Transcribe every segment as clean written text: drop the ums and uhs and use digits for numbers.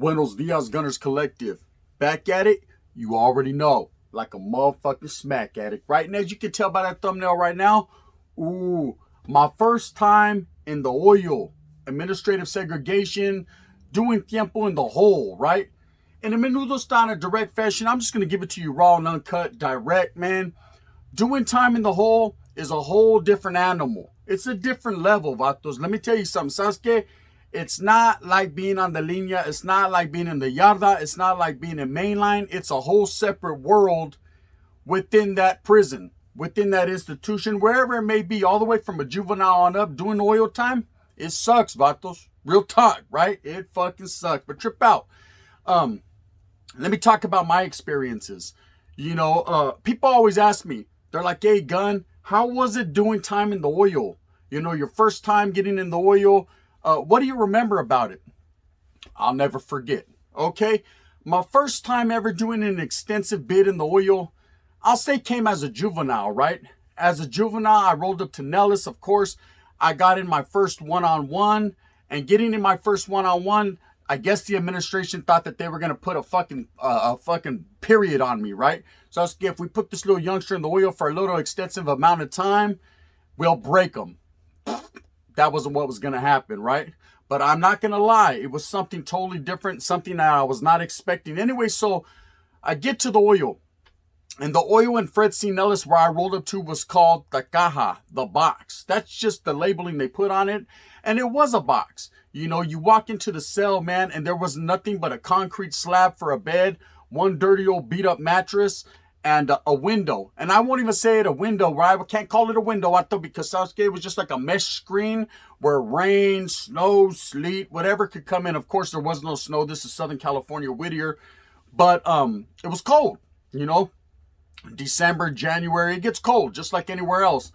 Buenos Dias Gunners Collective. Back at it, you already know. Like a motherfucking smack addict. Right? And as you can tell by that thumbnail right now, ooh, my first time in the oil. Administrative segregation, doing tiempo in the hole, right? In a menudo style in a direct fashion, I'm just going to give it to you raw and uncut, direct, man. Doing time in the hole is a whole different animal. It's a different level, vatos. Let me tell you something, Sasuke. It's not like being on the linea. It's not like being in the yarda. It's not like being in mainline. It's a whole separate world within that prison, within that institution, wherever it may be, all the way from a juvenile on up, doing oil time. It sucks, vatos. Real talk, right? It fucking sucks. But trip out. Let me talk about my experiences. People always ask me, they're like, hey, Gun, how was it doing time in the oil? Your first time getting in the oil. What do you remember about it? I'll never forget. Okay. My first time ever doing an extensive bid in the oil, I'll say came as a juvenile, right? As a juvenile, I rolled up to Nellis. Of course, I got in my first one-on-one, and getting in my first one-on-one, I guess the administration thought that they were going to put a fucking period on me, right? So if we put this little youngster in the oil for a little extensive amount of time, we'll break them. That wasn't what was going to happen, right? But I'm not going to lie. It was something totally different, something that I was not expecting. Anyway, so I get to the oil. And the oil in Fred C. Nellis where I rolled up to was called the caja, the box. That's just the labeling they put on it. And it was a box. You walk into the cell, man, and there was nothing but a concrete slab for a bed, one dirty old beat up mattress, and a window. And I won't even say it a window, right? I can't call it a window, I thought, because Sasuke was just like a mesh screen where rain, snow, sleet, whatever could come in. Of course, there was no snow. This is Southern California, Whittier. But it was cold, December, January, it gets cold just like anywhere else.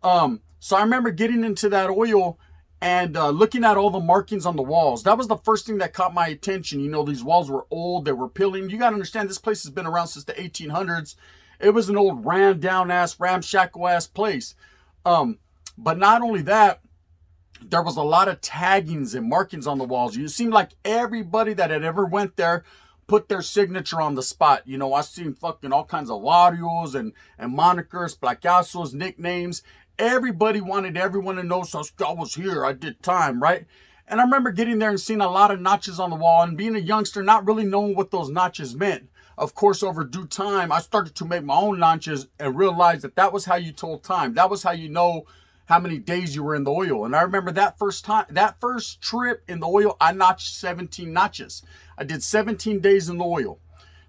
So I remember getting into that oil and looking at all the markings on the walls. That was the first thing that caught my attention. These walls were old, they were peeling. You got to understand, this place has been around since the 1800s. It was an old ran down ass, ramshackle ass place. But not only that, there was a lot of taggings and markings on the walls. It seemed like everybody that had ever went there put their signature on the spot. I seen fucking all kinds of barrios and monikers, placazos, nicknames. Everybody wanted everyone to know, so I was here, I did time, right? And I remember getting there and seeing a lot of notches on the wall and being a youngster, not really knowing what those notches meant. Of course, over due time, I started to make my own notches and realized that was how you told time. That was how you know how many days you were in the oil. And I remember that first trip in the oil, I notched 17 notches. I did 17 days in the oil.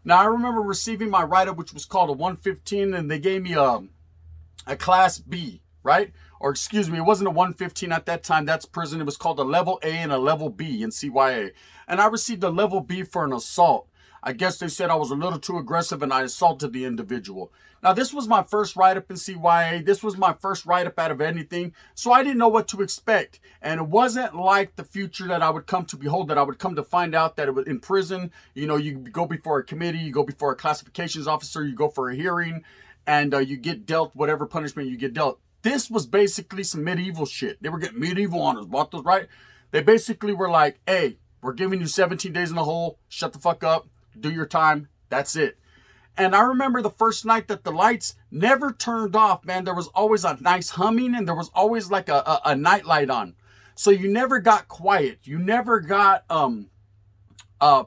Now, I remember receiving my write-up, which was called a 115, and they gave me a class B, right? Or excuse me, it wasn't a 115 at that time. That's prison. It was called a level A and a level B in CYA. And I received a level B for an assault. I guess they said I was a little too aggressive and I assaulted the individual. Now, this was my first write-up in CYA. This was my first write-up out of anything. So I didn't know what to expect. And it wasn't like the future that I would come to behold, that I would come to find out that it was in prison. You go before a committee, you go before a classifications officer, you go for a hearing, and you get dealt whatever punishment you get dealt. This was basically some medieval shit. They were getting medieval on us, vatos, right? They basically were like, hey, we're giving you 17 days in the hole. Shut the fuck up. Do your time. That's it. And I remember the first night that the lights never turned off, man. There was always a nice humming and there was always like a night light on. So you never got quiet. You never got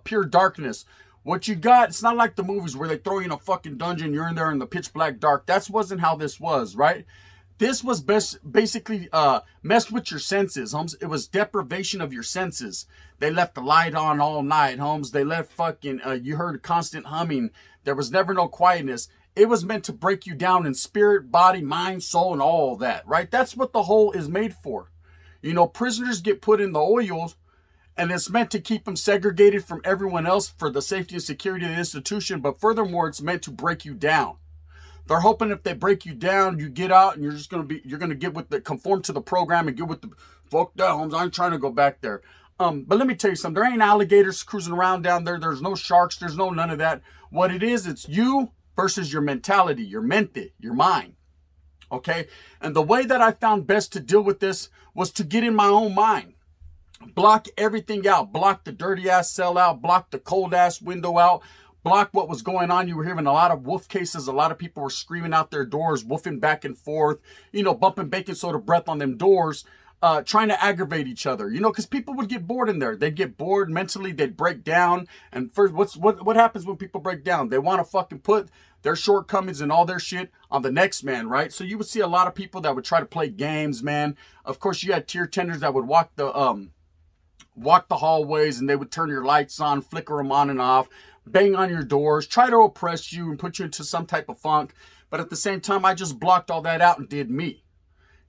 pure darkness. What you got, it's not like the movies where they throw you in a fucking dungeon. You're in there in the pitch black dark. That wasn't how this was, right? This was basically messed with your senses, Holmes. It was deprivation of your senses. They left the light on all night, Holmes. They left fucking, you heard a constant humming. There was never no quietness. It was meant to break you down in spirit, body, mind, soul, and all of that, right? That's what the hole is made for. Prisoners get put in the oils, and it's meant to keep them segregated from everyone else for the safety and security of the institution. But furthermore, it's meant to break you down. They're hoping if they break you down, you get out and you're going to get with the, conform to the program and get with the, fuck that, Holmes, I ain't trying to go back there. But let me tell you something, there ain't alligators cruising around down there. There's no sharks. There's no none of that. What it is, it's you versus your mentality, your mente, your mind. Okay. And the way that I found best to deal with this was to get in my own mind. Block everything out. Block the dirty ass cell out. Block the cold ass window out. Block what was going on. You were hearing a lot of wolf cases. A lot of people were screaming out their doors, woofing back and forth, bumping baking soda breath on them doors, trying to aggravate each other, because people would get bored in there. They'd get bored mentally. They'd break down. And first, what happens when people break down? They want to fucking put their shortcomings and all their shit on the next man, right? So you would see a lot of people that would try to play games, man. Of course, you had tier tenders that would walk the hallways, and they would turn your lights on, flicker them on and off, bang on your doors, try to oppress you and put you into some type of funk. But at the same time, I just blocked all that out and did me.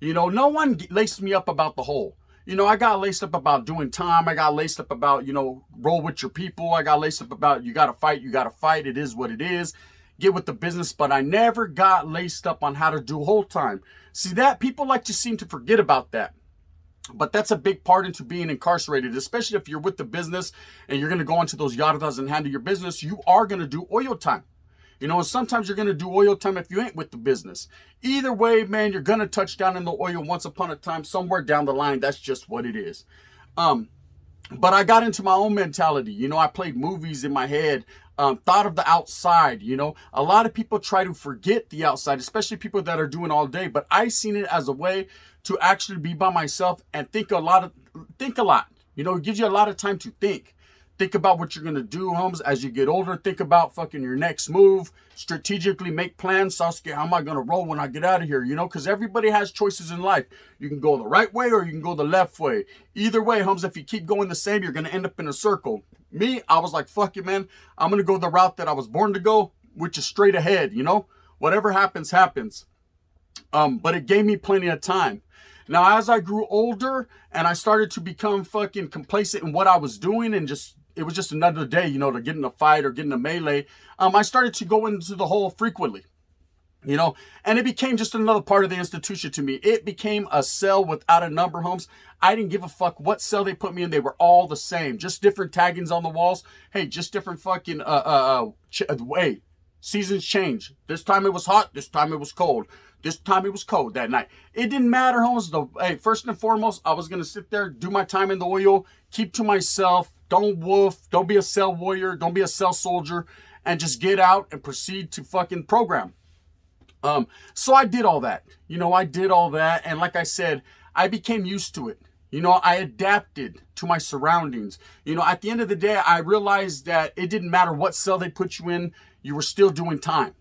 No one laced me up about the whole. I got laced up about doing time. I got laced up about, roll with your people. I got laced up about you got to fight. It is what it is. Get with the business. But I never got laced up on how to do whole time. See, that people like to seem to forget about that. But that's a big part into being incarcerated, especially if you're with the business and you're going to go into those yardas and handle your business. You are going to do oil time. And sometimes you're going to do oil time if you ain't with the business. Either way, man, you're going to touch down in the oil once upon a time, somewhere down the line. That's just what it is. But I got into my own mentality. I played movies in my head, thought of the outside. A lot of people try to forget the outside, especially people that are doing all day. But I seen it as a way to actually be by myself and think a lot. It gives you a lot of time to think. Think about what you're going to do, Holmes, as you get older. Think about fucking your next move. Strategically make plans. Sasuke, how am I going to roll when I get out of here? Because everybody has choices in life. You can go the right way or you can go the left way. Either way, Holmes, if you keep going the same, you're going to end up in a circle. Me, I was like, fuck it, man. I'm going to go the route that I was born to go, which is straight ahead, Whatever happens, happens. But it gave me plenty of time. Now, as I grew older and I started to become fucking complacent in what I was doing and it was just another day, to get in a fight or get in a melee, I started to go into the hole frequently, and it became just another part of the institution to me. It became a cell without a number, Holmes. I didn't give a fuck what cell they put me in. They were all the same, just different taggings on the walls. Hey, just different fucking, seasons change. This time it was hot. This time it was cold. This time it was cold that night. It didn't matter, Holmes. First and foremost, I was going to sit there, do my time in the oil, keep to myself. Don't woof. Don't be a cell warrior. Don't be a cell soldier. And just get out and proceed to fucking program. So I did all that. I did all that. And like I said, I became used to it. I adapted to my surroundings. At the end of the day, I realized that it didn't matter what cell they put you in. You were still doing time.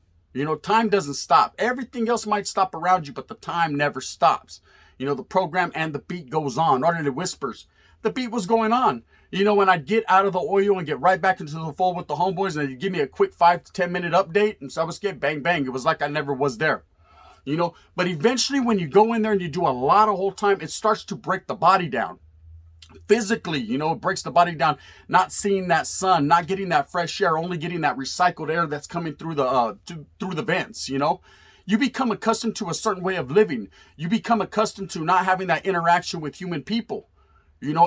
Time doesn't stop. Everything else might stop around you, but the time never stops. The program and the beat goes on. Or it whispers. The beat was going on. When I'd get out of the oil and get right back into the fold with the homeboys and they'd give me a quick 5 to 10 minute update and so I was getting bang, bang. It was like I never was there. But eventually when you go in there and you do a lot of whole time, it starts to break the body down. Physically, it breaks the body down, not seeing that sun, not getting that fresh air, only getting that recycled air that's coming through the vents, You become accustomed to a certain way of living. You become accustomed to not having that interaction with human people.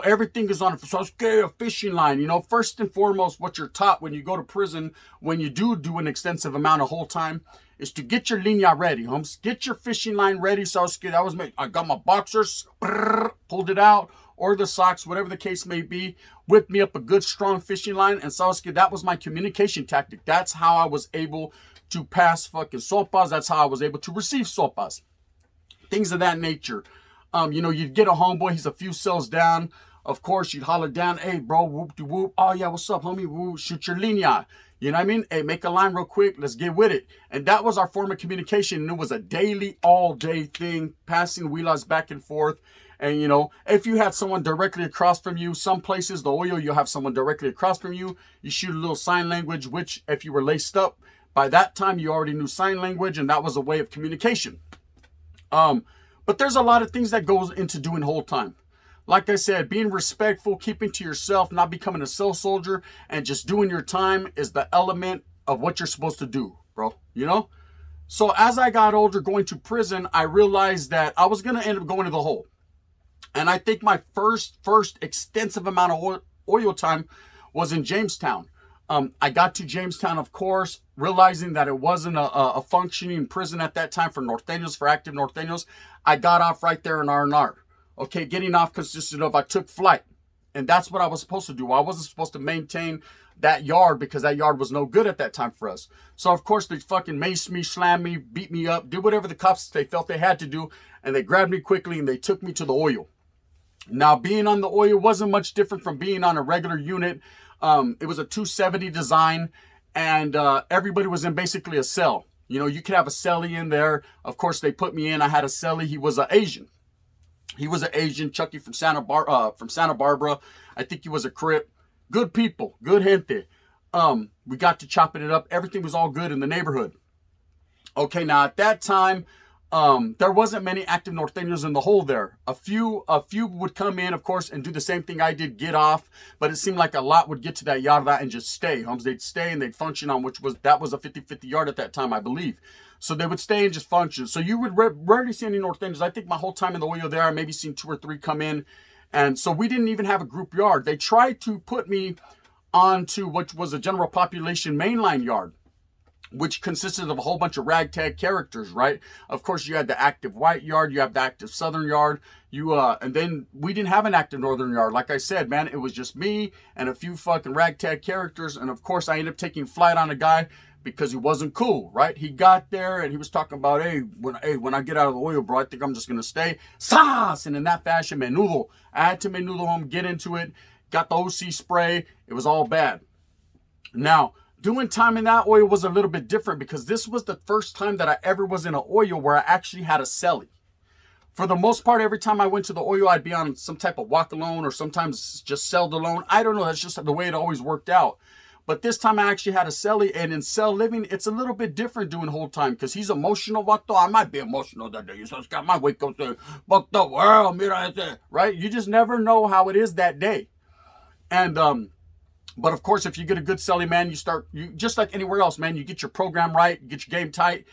Everything is on a fishing line. First and foremost, what you're taught when you go to prison, when you do an extensive amount of whole time, is to get your linea ready, Holmes. Get your fishing line ready. That was me. I got my boxers, pulled it out, or the socks, whatever the case may be, whipped me up a good strong fishing line. And that was my communication tactic. That's how I was able to pass fucking sopas. That's how I was able to receive sopas. Things of that nature. You'd get a homeboy, he's a few cells down. Of course, you'd holler down, hey, bro, whoop-de-whoop. Oh, yeah, what's up, homie? Woo, shoot your linea. You know what I mean? Hey, make a line real quick. Let's get with it. And that was our form of communication. And it was a daily, all-day thing, passing wheelers back and forth. And, if you had someone directly across from you, some places, the oil, you'll have someone directly across from you. You shoot a little sign language, which, if you were laced up, by that time, you already knew sign language, and that was a way of communication. But there's a lot of things that goes into doing whole time. Like I said, being respectful, keeping to yourself, not becoming a cell soldier, and just doing your time is the element of what you're supposed to do, bro. So as I got older, going to prison, I realized that I was going to end up going to the hole. And I think my first extensive amount of oil time was in Jamestown. I got to Jamestown, of course, realizing that it wasn't a functioning prison at that time for norteños, for active norteños. I got off right there in R&R. Okay, getting off consisted of I took flight. And that's what I was supposed to do. I wasn't supposed to maintain that yard because that yard was no good at that time for us. So, of course, they fucking maced me, slammed me, beat me up, did whatever the cops they felt they had to do. And they grabbed me quickly and they took me to the oil. Now, being on the oil wasn't much different from being on a regular unit. It was a 270 design, and everybody was in basically a cell. You know, you could have a cellie in there. Of course, they put me in. I had a cellie. He was an Asian. He was an Asian, Chucky from Santa Barbara. I think he was a Crip. Good people, good gente. We got to chopping it up. Everything was all good in the neighborhood. Okay, now at that time, there wasn't many active Norteños in the hole there. A few would come in, of course, and do the same thing I did, get off. But it seemed like a lot would get to that yarda and just stay. They'd stay and they'd function on that was a 50-50 yard at that time, I believe. So they would stay and just function. So you would rarely see any Norteños. I think my whole time in the oil there, I maybe seen 2 or 3 come in. And so we didn't even have a group yard. They tried to put me onto what was a general population mainline yard, which consisted of a whole bunch of ragtag characters, right? Of course, you had the active white yard, you have the active southern yard, and then we didn't have an active northern yard. Like I said, man, it was just me and a few fucking ragtag characters. And of course, I ended up taking flight on a guy because he wasn't cool, right? He got there and he was talking about, hey, when I get out of the oil, bro, I think I'm just gonna stay. Sas! And in that fashion, menudo. I had to menudo him, get into it, got the OC spray. It was all bad. Now, doing time in that oil was a little bit different because this was the first time that I ever was in an oil where I actually had a cellie. For the most part, every time I went to the oil, I'd be on some type of walk alone or sometimes just celled alone. I don't know. That's just the way it always worked out. But this time I actually had a cellie, and in cell living, it's a little bit different doing whole time because he's emotional. I might be emotional that day. So I might wake up to fuck the world, right? You just never know how it is that day. And but of course, if you get a good cellie, man, you just like anywhere else, man. You get your program right, you get your game tight,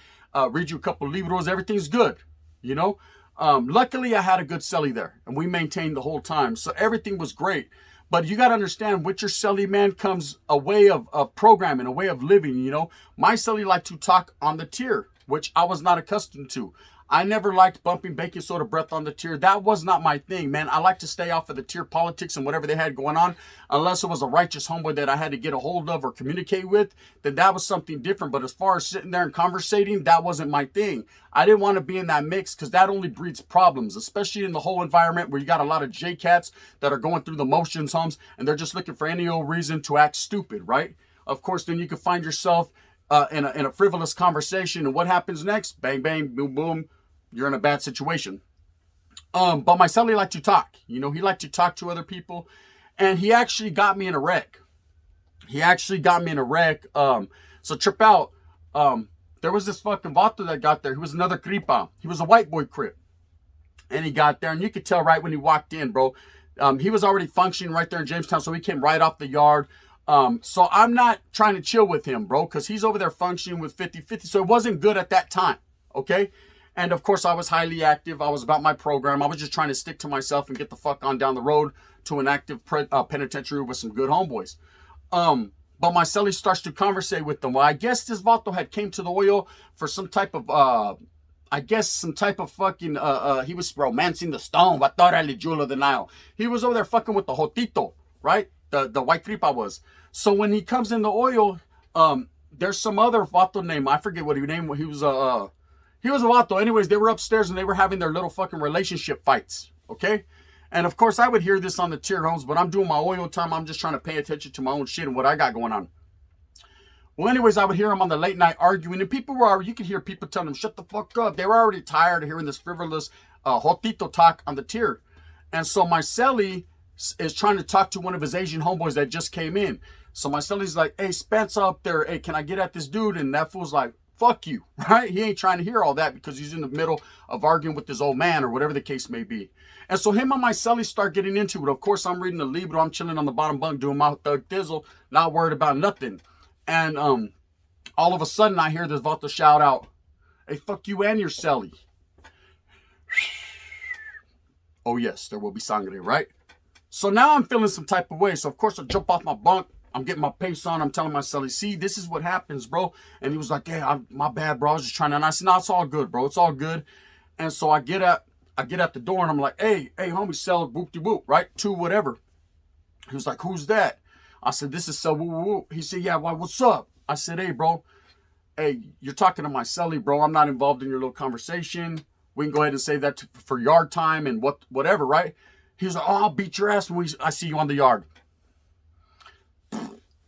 read you a couple of libros, everything's good, you know. Luckily, I had a good cellie there, and we maintained the whole time, so everything was great. But you got to understand, with your cellie, man, comes a way of programming, a way of living, you know. My cellie liked to talk on the tier, which I was not accustomed to. I never liked bumping baking soda breath on the tier. That was not my thing, man. I like to stay off of the tier politics and whatever they had going on, unless it was a righteous homeboy that I had to get a hold of or communicate with, then that was something different. But as far as sitting there and conversating, that wasn't my thing. I didn't want to be in that mix because that only breeds problems, especially in the whole environment where you got a lot of J-cats that are going through the motions, homes, and they're just looking for any old reason to act stupid, right? Of course, then you can find yourself in a frivolous conversation, and what happens next? Bang, bang, boom, boom. You're in a bad situation. But my cellie liked to talk. You know, he liked to talk to other people. And he actually got me in a wreck. So trip out. There was this fucking vato that got there. He was another cripa. He was a white boy crip. And he got there. And you could tell right when he walked in, bro. He was already functioning right there in Jamestown. So he came right off the yard. So I'm not trying to chill with him, bro. Because he's over there functioning with 50-50. So it wasn't good at that time. Okay? And of course, I was highly active. I was about my program. I was just trying to stick to myself and get the fuck on down the road to an active penitentiary with some good homeboys. But my cellie starts to conversate with them. Well, I guess this vato had came to the oil for some type of, fucking, he was romancing the stone. Vatora Jewel of the Nile. He was over there fucking with the Jotito, right? The white tripa was. So when he comes in the oil, there's some other vato name. I forget what he named. He was a vato. Anyways, they were upstairs and they were having their little fucking relationship fights. Okay? And of course, I would hear this on the tier homes, but I'm doing my oil time. I'm just trying to pay attention to my own shit and what I got going on. Well, anyways, I would hear them on the late night arguing, and you could hear people telling them, shut the fuck up. They were already tired of hearing this frivolous Jotito talk on the tier. And so my cellie is trying to talk to one of his Asian homeboys that just came in. So my cellie's like, hey, Spence up there. Hey, can I get at this dude? And that fool's like, fuck you, right? He ain't trying to hear all that because he's in the middle of arguing with his old man or whatever the case may be. And so him and my cellie start getting into it. Of course, I'm reading the libro. I'm chilling on the bottom bunk doing my thug thizzle, not worried about nothing. And all of a sudden, I hear this vato shout out, hey, fuck you and your cellie. Oh, yes, there will be sangre, right? So now I'm feeling some type of way. So, of course, I jump off my bunk. I'm getting my pace on. I'm telling my cellie, see, this is what happens, bro. And he was like, hey, my bad, bro. I was just trying to. And I said, no, it's all good, bro. It's all good. And so I get at the door and I'm like, hey, homie, cell, boop-de-boop, right? 2 whatever. He was like, who's that? I said, this is so woo woo woo. He said, yeah, why, what's up? I said, hey, bro. Hey, you're talking to my celly, bro. I'm not involved in your little conversation. We can go ahead and save that for yard time and whatever, right? He was like, oh, I'll beat your ass when I see you on the yard.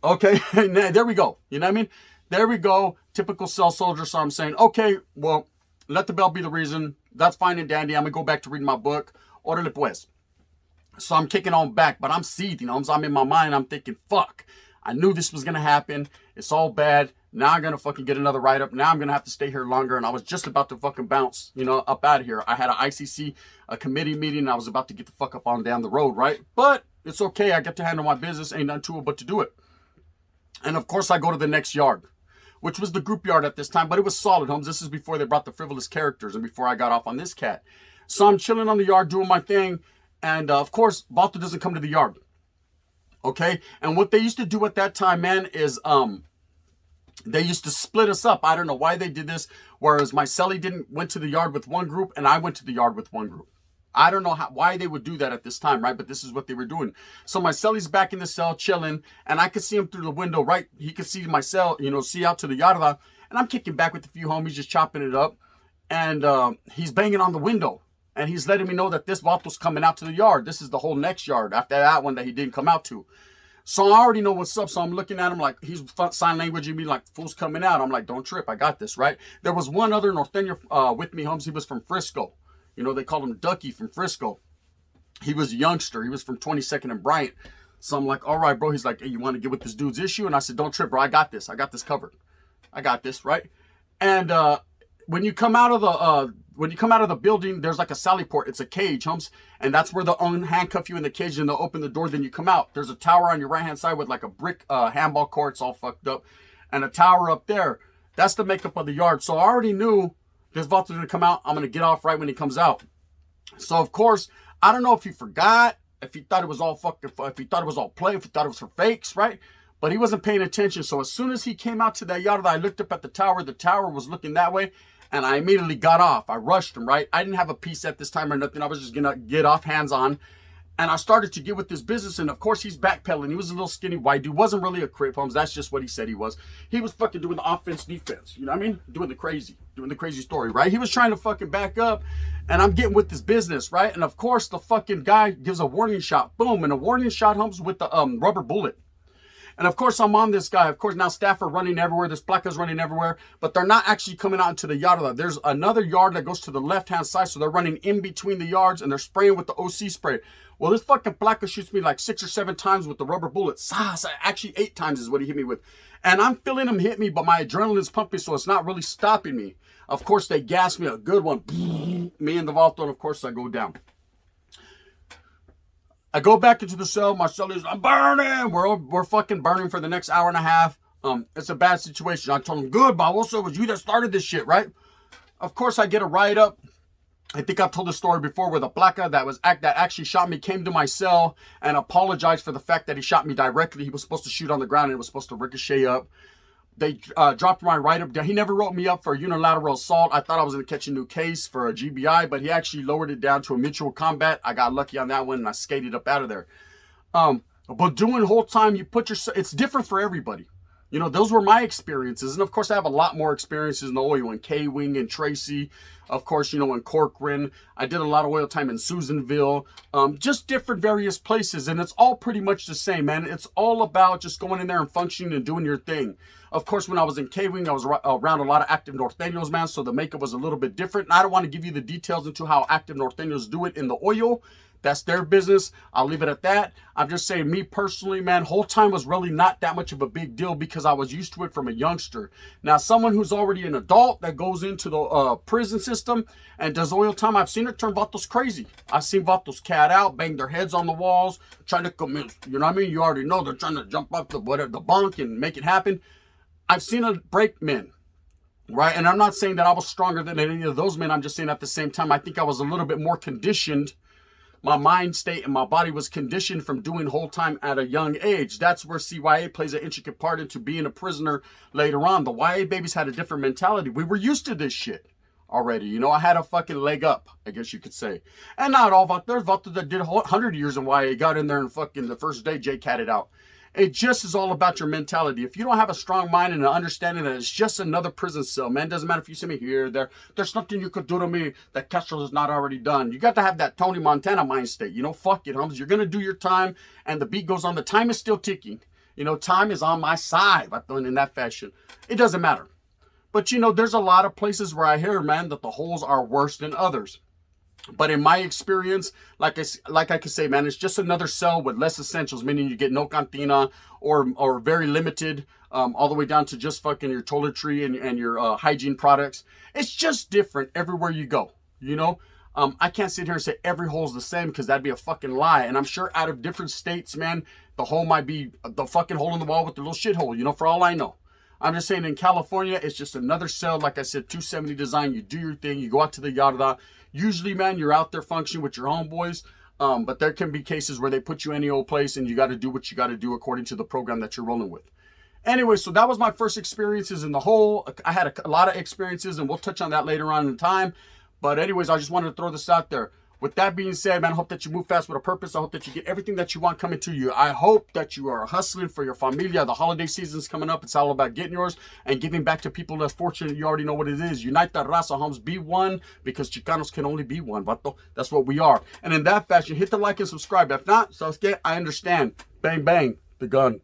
Okay, there we go. You know what I mean? There we go. Typical cell soldier. So I'm saying, okay, well, let the bell be the reason. That's fine and dandy. I'm going to go back to reading my book. Orale pues. So I'm kicking on back, but I'm seething. I'm in my mind. I'm thinking, fuck. I knew this was going to happen. It's all bad. Now I'm going to fucking get another write-up. Now I'm going to have to stay here longer. And I was just about to fucking bounce, up out of here. I had an ICC, a committee meeting. And I was about to get the fuck up on down the road, right? But it's okay. I get to handle my business. Ain't nothing to it but to do it. And of course, I go to the next yard, which was the group yard at this time. But it was solid, Holmes. This is before they brought the frivolous characters and before I got off on this cat. So I'm chilling on the yard doing my thing. And of course, Vato doesn't come to the yard. Okay? And what they used to do at that time, man, is they used to split us up. I don't know why they did this. Whereas my celly went to the yard with one group and I went to the yard with one group. I don't know why they would do that at this time, right? But this is what they were doing. So my celly's back in the cell chilling, and I could see him through the window, right? He could see my cell, see out to the yarda. And I'm kicking back with a few homies, just chopping it up. And he's banging on the window. And he's letting me know that this Vato's coming out to the yard. This is the whole next yard after that one that he didn't come out to. So I already know what's up. So I'm looking at him like he's sign languaging me like fool's coming out. I'm like, don't trip. I got this, right? There was one other Norteño with me, Holmes. He was from Frisco. They called him Ducky from Frisco. He was a youngster. He was from 22nd and Bryant. So I'm like, all right, bro. He's like, hey, you want to get with this dude's issue? And I said, don't trip, bro. I got this. I got this covered. I got this, right? And when you come out of the building, there's like a sally port. It's a cage, Holmes. And that's where they'll unhandcuff you in the cage and they'll open the door. Then you come out. There's a tower on your right-hand side with like a brick handball court. It's all fucked up. And a tower up there. That's the makeup of the yard. So I already knew this Vato's going to come out. I'm going to get off right when he comes out. So, of course, I don't know if he forgot, if he thought it was all if he thought it was all play, if he thought it was for fakes, right? But he wasn't paying attention. So as soon as he came out to that yard, I looked up at the tower was looking that way. And I immediately got off. I rushed him, right? I didn't have a piece at this time or nothing. I was just going to get off hands on. And I started to get with this business. And of course, he's backpedaling. He was a little skinny white dude. Wasn't really a crip, Holmes. That's just what he said he was. He was fucking doing the offense, defense. You know what I mean? Doing the crazy story, right? He was trying to fucking back up. And I'm getting with this business, right? And of course, the fucking guy gives a warning shot. Boom. And a warning shot, Holmes, with the rubber bullet. And of course, I'm on this guy. Of course, now staff are running everywhere. This placa's running everywhere. But they're not actually coming out into the yard. There's another yard that goes to the left-hand side. So they're running in between the yards and they're spraying with the OC spray. Well, this fucking placa shoots me like 6 or 7 times with the rubber bullet. Actually 8 times is what he hit me with. And I'm feeling him hit me, but my adrenaline's pumping, so it's not really stopping me. Of course, they gas me a good one. Me and the Vato, and of course, I go down. I go back into the cell. My cell is, I'm burning. We're fucking burning for the next hour and a half. It's a bad situation. I told him, good, but also it was you that started this shit, right? Of course, I get a write-up. I think I've told the story before where the placa that actually shot me came to my cell and apologized for the fact that he shot me directly. He was supposed to shoot on the ground and it was supposed to ricochet up. They dropped my write-up down. He never wrote me up for a unilateral assault. I thought I was going to catch a new case for a GBI, but he actually lowered it down to a mutual combat. I got lucky on that one and I skated up out of there. But doing the whole time, it's different for everybody. Those were my experiences. And of course, I have a lot more experiences in the oil in K-Wing and Tracy. Of course, in Corcoran. I did a lot of oil time in Susanville. Just different various places. And it's all pretty much the same, man. It's all about just going in there and functioning and doing your thing. Of course, when I was in K-Wing, I was around a lot of active Norteños, man. So the makeup was a little bit different. And I don't want to give you the details into how active Norteños do it in the oil. That's their business. I'll leave it at that. I'm just saying, me personally, man, whole time was really not that much of a big deal because I was used to it from a youngster. Now, someone who's already an adult that goes into the prison system and does oil time, I've seen it turn Vatos crazy. I've seen Vatos cat out, bang their heads on the walls, trying to commit. You know what I mean? You already know they're trying to jump up the bunk and make it happen. I've seen it break men. Right? And I'm not saying that I was stronger than any of those men. I'm just saying at the same time, I think I was a little bit more conditioned. My mind state and my body was conditioned from doing whole time at a young age. That's where CYA plays an intricate part into being a prisoner later on. The YA babies had a different mentality. We were used to this shit. already. You know, I had a fucking leg up, I guess you could say. And not all vatos. There's vatos that did 100 years and why got in there and fucking the first day Jake had it out. It just is all about your mentality. If you don't have a strong mind and an understanding that it's just another prison cell, man, doesn't matter if you see me here, there, there's nothing you could do to me that Castro is not already done. You got to have that Tony Montana mind state. You know, fuck it, Holmes. You're going to do your time, and the beat goes on. The time is still ticking. You know, time is on my side, in that fashion. It doesn't matter. But, you know, there's a lot of places where I hear, man, that the holes are worse than others. But in my experience, like I could say, man, it's just another cell with less essentials, meaning you get no cantina or very limited, all the way down to just fucking your toiletry and your hygiene products. It's just different everywhere you go, you know? I can't sit here and say every hole's the same because that'd be a fucking lie. And I'm sure out of different states, man, the hole might be the fucking hole in the wall with the little shithole, you know, for all I know. I'm just saying in California, it's just another cell. Like I said, 270 design. You do your thing. You go out to the yard. Usually, man, you're out there functioning with your homeboys. But there can be cases where they put you any old place and you got to do what you got to do according to the program that you're rolling with. Anyway, so that was my first experiences in the hole. I had a lot of experiences, and we'll touch on that later on in time. But anyways, I just wanted to throw this out there. With that being said, man, I hope that you move fast with a purpose. I hope that you get everything that you want coming to you. I hope that you are hustling for your familia. The holiday season's coming up. It's all about getting yours and giving back to people less fortunate. You already know what it is. Unite the raza, homes. Be one, because Chicanos can only be one, vato. That's what we are. And in that fashion, hit the like and subscribe. If not, Sasuke, I understand. Bang, bang, the gun.